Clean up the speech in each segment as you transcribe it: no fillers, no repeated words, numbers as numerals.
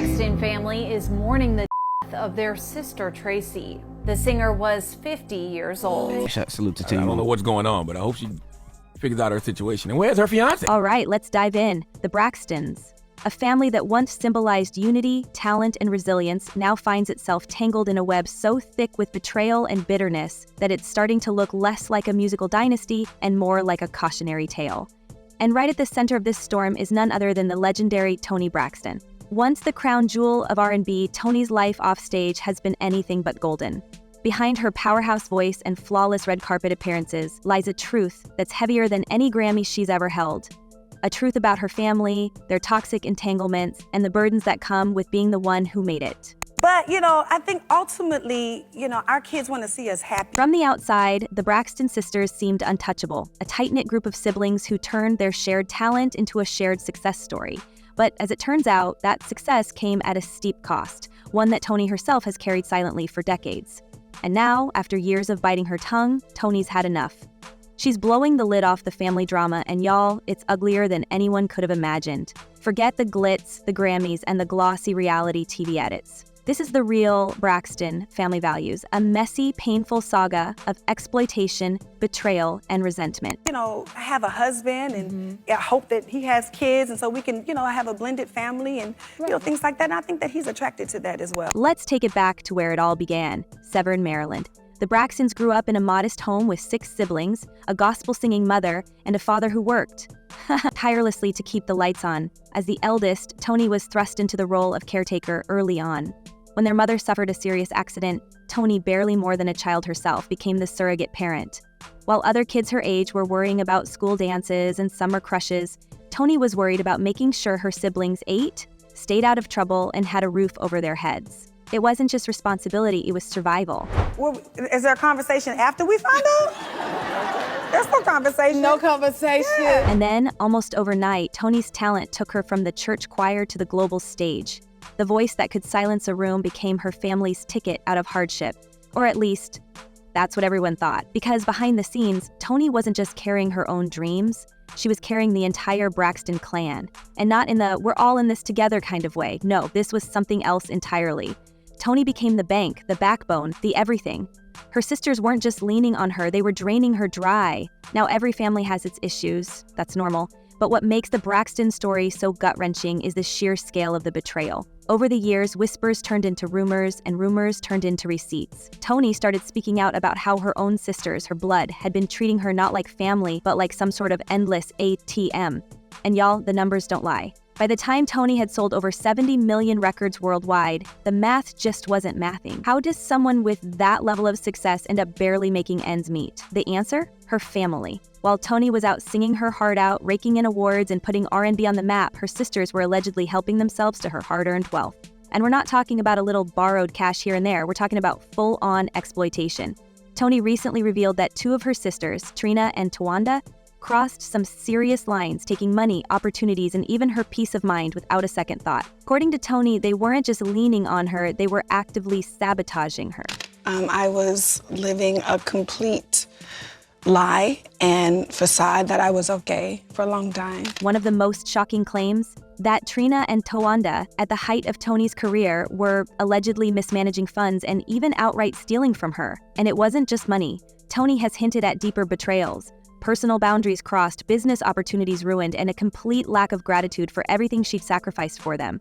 Braxton family is mourning the death of their sister, Traci. The singer was 50 years old. Salute to I Tina. don't know what's going on, but I hope she figures out her situation. And where's her fiance? All right, let's dive in. The Braxtons. A family that once symbolized unity, talent, and resilience now finds itself tangled in a web so thick with betrayal and bitterness that it's starting to look less like a musical dynasty and more like a cautionary tale. And right at the center of this storm is none other than the legendary Toni Braxton. Once the crown jewel of R&B, Toni's life offstage has been anything but golden. Behind her powerhouse voice and flawless red carpet appearances lies a truth that's heavier than any Grammy she's ever held. A truth about her family, their toxic entanglements, and the burdens that come with being the one who made it. But, I think ultimately, our kids want to see us happy. From the outside, the Braxton sisters seemed untouchable, a tight-knit group of siblings who turned their shared talent into a shared success story. But as it turns out, that success came at a steep cost, one that Toni herself has carried silently for decades. And now, after years of biting her tongue, Toni's had enough. She's blowing the lid off the family drama, and y'all, it's uglier than anyone could have imagined. Forget the glitz, the Grammys, and the glossy reality TV edits. This is the real Braxton family values, a messy, painful saga of exploitation, betrayal, and resentment. I have a husband, and I hope that he has kids, and so we can, have a blended family and, things like that. And I think that he's attracted to that as well. Let's take it back to where it all began, Severn, Maryland. The Braxtons grew up in a modest home with 6 siblings, a gospel-singing mother, and a father who worked tirelessly to keep the lights on. As the eldest, Toni was thrust into the role of caretaker early on. When their mother suffered a serious accident, Toni, barely more than a child herself, became the surrogate parent. While other kids her age were worrying about school dances and summer crushes, Toni was worried about making sure her siblings ate, stayed out of trouble, and had a roof over their heads. It wasn't just responsibility, it was survival. Well, is there a conversation after we find out? There's no conversation. No conversation. Yeah. And then, almost overnight, Toni's talent took her from the church choir to the global stage. The voice that could silence a room became her family's ticket out of hardship. Or at least, that's what everyone thought. Because behind the scenes, Toni wasn't just carrying her own dreams, she was carrying the entire Braxton clan. And not in the we're all in this together kind of way. No, this was something else entirely. Toni became the bank, the backbone, the everything. Her sisters weren't just leaning on her, they were draining her dry. Now every family has its issues, that's normal. But what makes the Braxton story so gut-wrenching is the sheer scale of the betrayal. Over the years, whispers turned into rumors, and rumors turned into receipts. Toni started speaking out about how her own sisters, her blood, had been treating her not like family, but like some sort of endless ATM. And y'all, the numbers don't lie. By the time Toni had sold over 70 million records worldwide, the math just wasn't mathing. How does someone with that level of success end up barely making ends meet? The answer? Her family. While Toni was out singing her heart out, raking in awards, and putting R&B on the map, her sisters were allegedly helping themselves to her hard-earned wealth. And we're not talking about a little borrowed cash here and there, we're talking about full-on exploitation. Toni recently revealed that 2 of her sisters, Trina and Towanda, crossed some serious lines, taking money, opportunities, and even her peace of mind without a second thought. According to Toni, they weren't just leaning on her, they were actively sabotaging her. I was living a complete lie and facade that I was okay for a long time. One of the most shocking claims, that Trina and Towanda, at the height of Toni's career, were allegedly mismanaging funds and even outright stealing from her. And it wasn't just money. Toni has hinted at deeper betrayals. Personal boundaries crossed, business opportunities ruined, and a complete lack of gratitude for everything she'd sacrificed for them.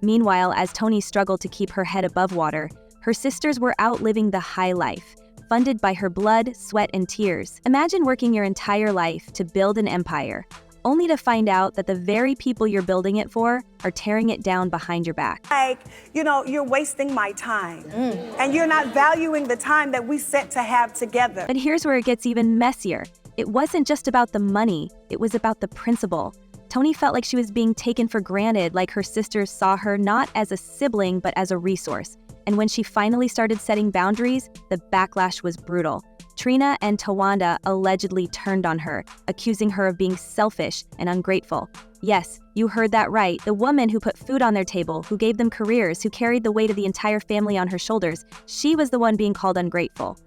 Meanwhile, as Toni struggled to keep her head above water, her sisters were out living the high life, funded by her blood, sweat, and tears. Imagine working your entire life to build an empire, only to find out that the very people you're building it for are tearing it down behind your back. Like, you're wasting my time, and you're not valuing the time that we set to have together. But here's where it gets even messier. It wasn't just about the money, it was about the principle. Toni felt like she was being taken for granted, like her sisters saw her not as a sibling, but as a resource. And when she finally started setting boundaries, the backlash was brutal. Trina and Towanda allegedly turned on her, accusing her of being selfish and ungrateful. Yes, you heard that right. The woman who put food on their table, who gave them careers, who carried the weight of the entire family on her shoulders, she was the one being called ungrateful.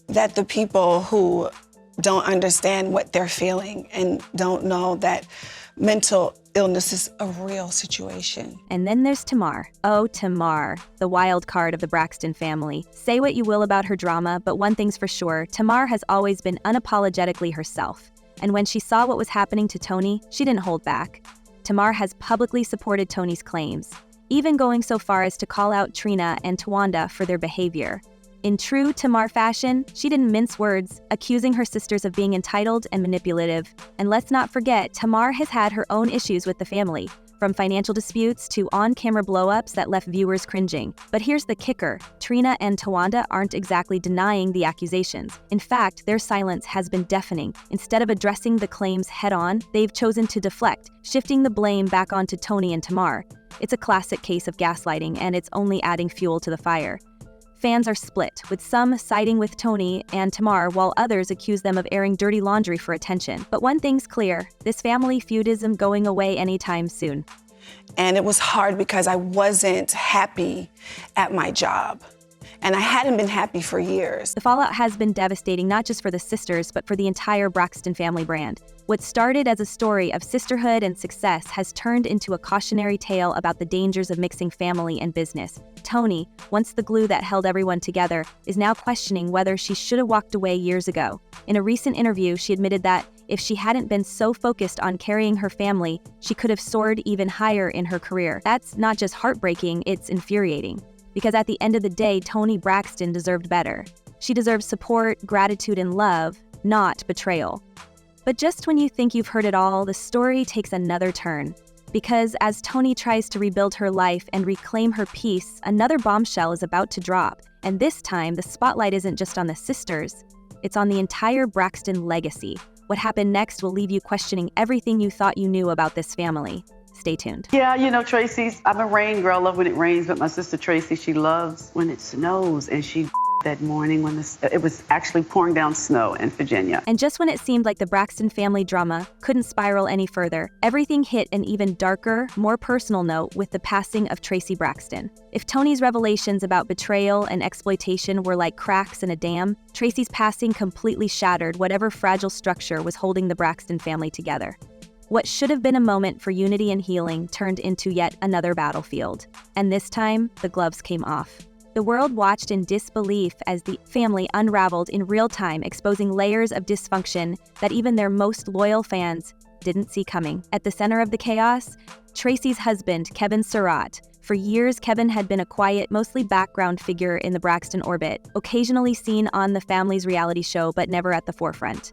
That the people who don't understand what they're feeling and don't know that mental illness is a real situation. And then there's Tamar. Oh, Tamar, the wild card of the Braxton family. Say what you will about her drama, but one thing's for sure, Tamar has always been unapologetically herself. And when she saw what was happening to Toni, she didn't hold back. Tamar has publicly supported Toni's claims, even going so far as to call out Trina and Towanda for their behavior. In true Tamar fashion, she didn't mince words, accusing her sisters of being entitled and manipulative. And let's not forget, Tamar has had her own issues with the family, from financial disputes to on-camera blow-ups that left viewers cringing. But here's the kicker, Trina and Towanda aren't exactly denying the accusations. In fact, their silence has been deafening. Instead of addressing the claims head-on, they've chosen to deflect, shifting the blame back onto Toni and Tamar. It's a classic case of gaslighting, and it's only adding fuel to the fire. Fans are split, with some siding with Toni and Tamar while others accuse them of airing dirty laundry for attention. But one thing's clear, this family feud isn't going away anytime soon. And it was hard because I wasn't happy at my job. And I hadn't been happy for years. The fallout has been devastating not just for the sisters, but for the entire Braxton family brand. What started as a story of sisterhood and success has turned into a cautionary tale about the dangers of mixing family and business. Toni, once the glue that held everyone together, is now questioning whether she should have walked away years ago. In a recent interview, she admitted that if she hadn't been so focused on carrying her family, she could have soared even higher in her career. That's not just heartbreaking, it's infuriating. Because at the end of the day, Toni Braxton deserved better. She deserves support, gratitude, and love, not betrayal. But just when you think you've heard it all, the story takes another turn. Because as Toni tries to rebuild her life and reclaim her peace, another bombshell is about to drop. And this time, the spotlight isn't just on the sisters, it's on the entire Braxton legacy. What happened next will leave you questioning everything you thought you knew about this family. Stay tuned. Yeah, you know, Tracy's, I'm a rain girl, I love when it rains, but my sister Tracy, she loves when it snows, and she that morning when it was actually pouring down snow in Virginia. And just when it seemed like the Braxton family drama couldn't spiral any further, everything hit an even darker, more personal note with the passing of Traci Braxton. If Toni's revelations about betrayal and exploitation were like cracks in a dam, Tracy's passing completely shattered whatever fragile structure was holding the Braxton family together. What should have been a moment for unity and healing turned into yet another battlefield. And this time, the gloves came off. The world watched in disbelief as the family unraveled in real time, exposing layers of dysfunction that even their most loyal fans didn't see coming. At the center of the chaos, Tracy's husband, Kevin Surratt. For years, Kevin had been a quiet, mostly background figure in the Braxton orbit, occasionally seen on the family's reality show but never at the forefront.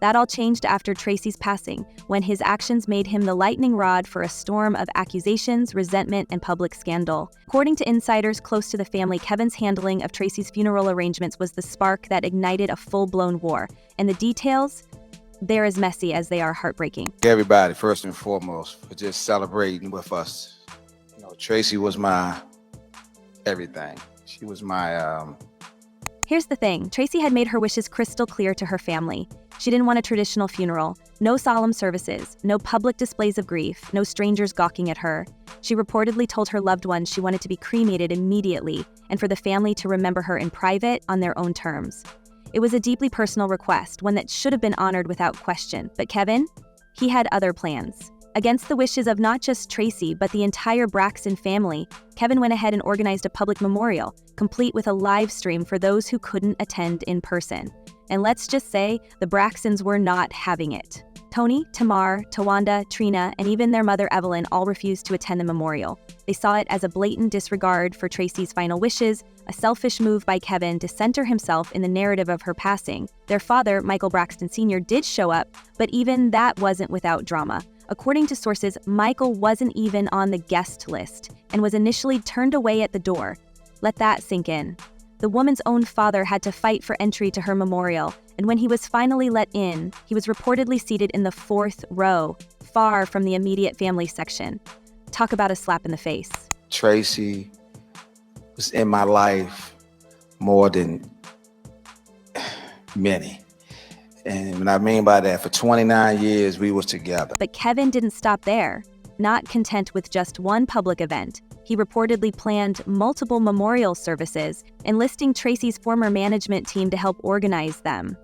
That all changed after Tracy's passing, when his actions made him the lightning rod for a storm of accusations, resentment, and public scandal. According to insiders close to the family, Kevin's handling of Tracy's funeral arrangements was the spark that ignited a full-blown war. And the details? They're as messy as they are heartbreaking. Everybody, first and foremost, for just celebrating with us. You know, Tracy was my everything. She was my Here's the thing, Tracy had made her wishes crystal clear to her family. She didn't want a traditional funeral, no solemn services, no public displays of grief, no strangers gawking at her. She reportedly told her loved ones she wanted to be cremated immediately and for the family to remember her in private on their own terms. It was a deeply personal request, one that should have been honored without question. But Kevin? He had other plans. Against the wishes of not just Tracy, but the entire Braxton family, Kevin went ahead and organized a public memorial, complete with a live stream for those who couldn't attend in person. And let's just say, the Braxtons were not having it. Toni, Tamar, Towanda, Trina, and even their mother Evelyn all refused to attend the memorial. They saw it as a blatant disregard for Tracy's final wishes, a selfish move by Kevin to center himself in the narrative of her passing. Their father, Michael Braxton Sr., did show up, but even that wasn't without drama. According to sources, Michael wasn't even on the guest list and was initially turned away at the door. Let that sink in. The woman's own father had to fight for entry to her memorial, and when he was finally let in, he was reportedly seated in the 4th row, far from the immediate family section. Talk about a slap in the face. Tracy was in my life more than many. And what I mean by that, for 29 years, we was together. But Kevin didn't stop there. Not content with just one public event, he reportedly planned multiple memorial services, enlisting Tracy's former management team to help organize them.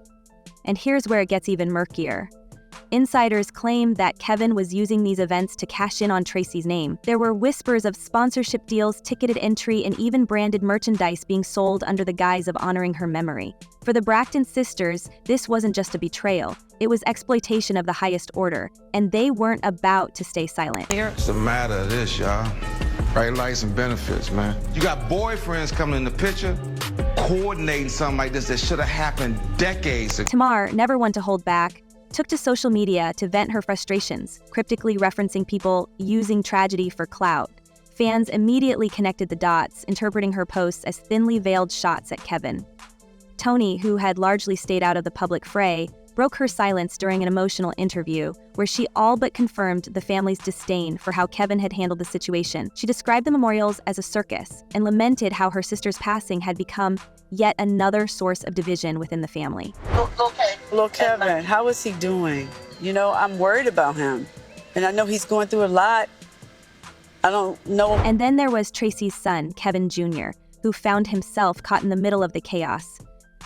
And here's where it gets even murkier. Insiders claim that Kevin was using these events to cash in on Traci's name. There were whispers of sponsorship deals, ticketed entry, and even branded merchandise being sold under the guise of honoring her memory. For the Braxton sisters, this wasn't just a betrayal. It was exploitation of the highest order, and they weren't about to stay silent. It's a matter of this, y'all. Right lights and benefits, man. You got boyfriends coming in the picture, coordinating something like this that should have happened decades ago. Tamar, never one to hold back, took to social media to vent her frustrations, cryptically referencing people using tragedy for clout. Fans immediately connected the dots, interpreting her posts as thinly veiled shots at Kevin. Toni, who had largely stayed out of the public fray, broke her silence during an emotional interview where she all but confirmed the family's disdain for how Kevin had handled the situation. She described the memorials as a circus and lamented how her sister's passing had become yet another source of division within the family. Little Kevin, how is he doing? You know, I'm worried about him. And I know he's going through a lot. I don't know. And then there was Traci's son, Kevin Jr., who found himself caught in the middle of the chaos.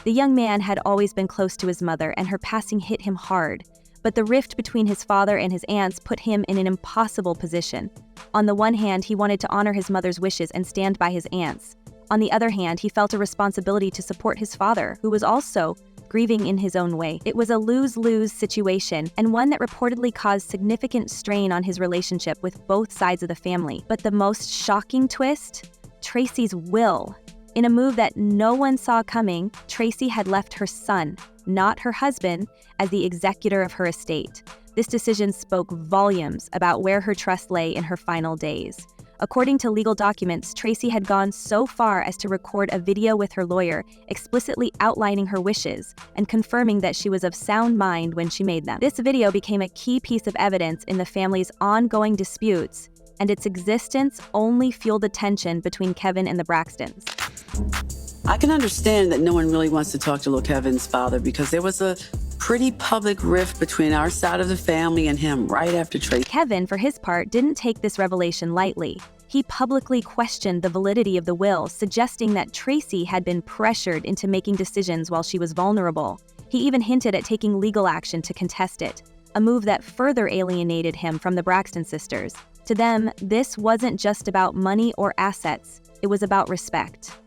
The young man had always been close to his mother, and her passing hit him hard. But the rift between his father and his aunts put him in an impossible position. On the one hand, he wanted to honor his mother's wishes and stand by his aunts. On the other hand, he felt a responsibility to support his father, who was also grieving in his own way. It was a lose-lose situation, and one that reportedly caused significant strain on his relationship with both sides of the family. But the most shocking twist? Traci's will. In a move that no one saw coming, Traci had left her son, not her husband, as the executor of her estate. This decision spoke volumes about where her trust lay in her final days. According to legal documents, Traci had gone so far as to record a video with her lawyer, explicitly outlining her wishes and confirming that she was of sound mind when she made them. This video became a key piece of evidence in the family's ongoing disputes, and its existence only fueled the tension between Kevin and the Braxtons. I can understand that no one really wants to talk to little Kevin's father because there was a pretty public rift between our side of the family and him right after Traci. Kevin, for his part, didn't take this revelation lightly. He publicly questioned the validity of the will, suggesting that Traci had been pressured into making decisions while she was vulnerable. He even hinted at taking legal action to contest it, a move that further alienated him from the Braxton sisters. To them, this wasn't just about money or assets, it was about respect.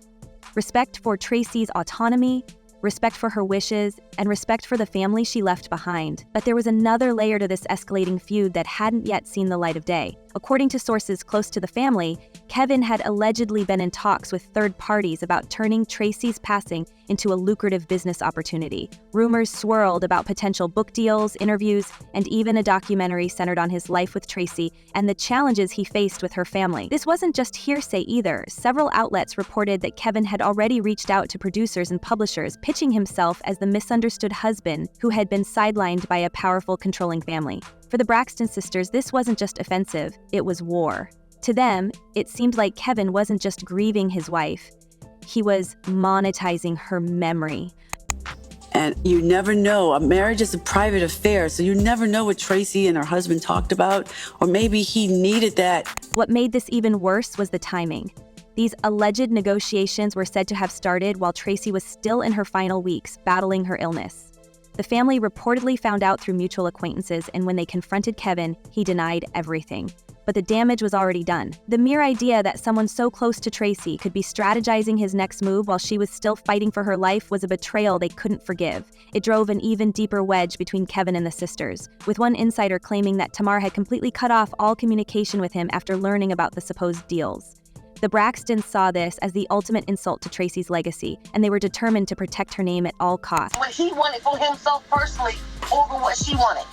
Respect for Traci's autonomy, respect for her wishes, and respect for the family she left behind. But there was another layer to this escalating feud that hadn't yet seen the light of day. According to sources close to the family, Kevin had allegedly been in talks with third parties about turning Traci's passing into a lucrative business opportunity. Rumors swirled about potential book deals, interviews, and even a documentary centered on his life with Traci and the challenges he faced with her family. This wasn't just hearsay either. Several outlets reported that Kevin had already reached out to producers and publishers, pitching himself as the misunderstood husband who had been sidelined by a powerful, controlling family. For the Braxton sisters, this wasn't just offensive, it was war. To them, it seemed like Kevin wasn't just grieving his wife, he was monetizing her memory. And you never know. A marriage is a private affair, so you never know what Traci and her husband talked about, or maybe he needed that. What made this even worse was the timing. These alleged negotiations were said to have started while Traci was still in her final weeks, battling her illness. The family reportedly found out through mutual acquaintances, and when they confronted Kevin, he denied everything. But the damage was already done. The mere idea that someone so close to Traci could be strategizing his next move while she was still fighting for her life was a betrayal they couldn't forgive. It drove an even deeper wedge between Kevin and the sisters, with one insider claiming that Tamar had completely cut off all communication with him after learning about the supposed deals. The Braxtons saw this as the ultimate insult to Traci's legacy, and they were determined to protect her name at all costs. What he wanted for himself personally over what she wanted.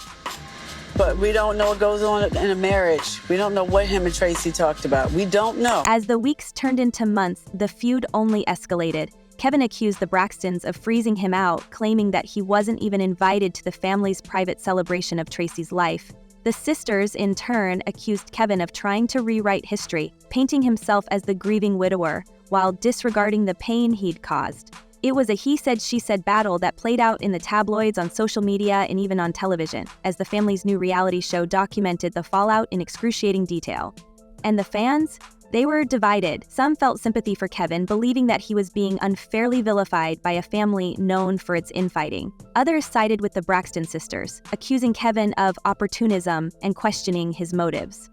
But we don't know what goes on in a marriage. We don't know what him and Traci talked about. We don't know. As the weeks turned into months, the feud only escalated. Kevin accused the Braxtons of freezing him out, claiming that he wasn't even invited to the family's private celebration of Traci's life. The sisters, in turn, accused Kevin of trying to rewrite history, painting himself as the grieving widower, while disregarding the pain he'd caused. It was a he-said-she-said battle that played out in the tabloids, on social media, and even on television, as the family's new reality show documented the fallout in excruciating detail. And the fans? They were divided. Some felt sympathy for Kevin, believing that he was being unfairly vilified by a family known for its infighting. Others sided with the Braxton sisters, accusing Kevin of opportunism and questioning his motives.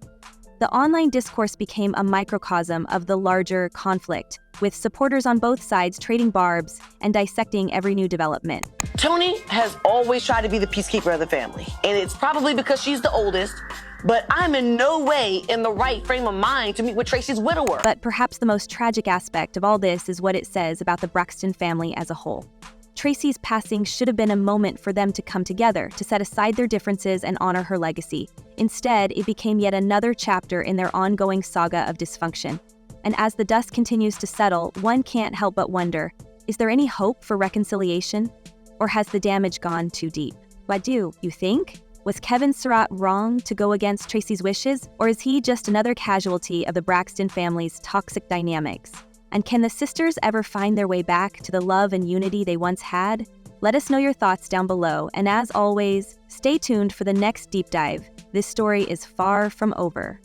The online discourse became a microcosm of the larger conflict, with supporters on both sides trading barbs and dissecting every new development. Toni has always tried to be the peacekeeper of the family, and it's probably because she's the oldest, but I'm in no way in the right frame of mind to meet with Traci's widower. But perhaps the most tragic aspect of all this is what it says about the Braxton family as a whole. Traci's passing should have been a moment for them to come together, to set aside their differences and honor her legacy. Instead, it became yet another chapter in their ongoing saga of dysfunction. And as the dust continues to settle, one can't help but wonder, is there any hope for reconciliation? Or has the damage gone too deep? What do you think? Was Kevin Surratt wrong to go against Traci's wishes? Or is he just another casualty of the Braxton family's toxic dynamics? And can the sisters ever find their way back to the love and unity they once had? Let us know your thoughts down below, and as always, stay tuned for the next deep dive. This story is far from over.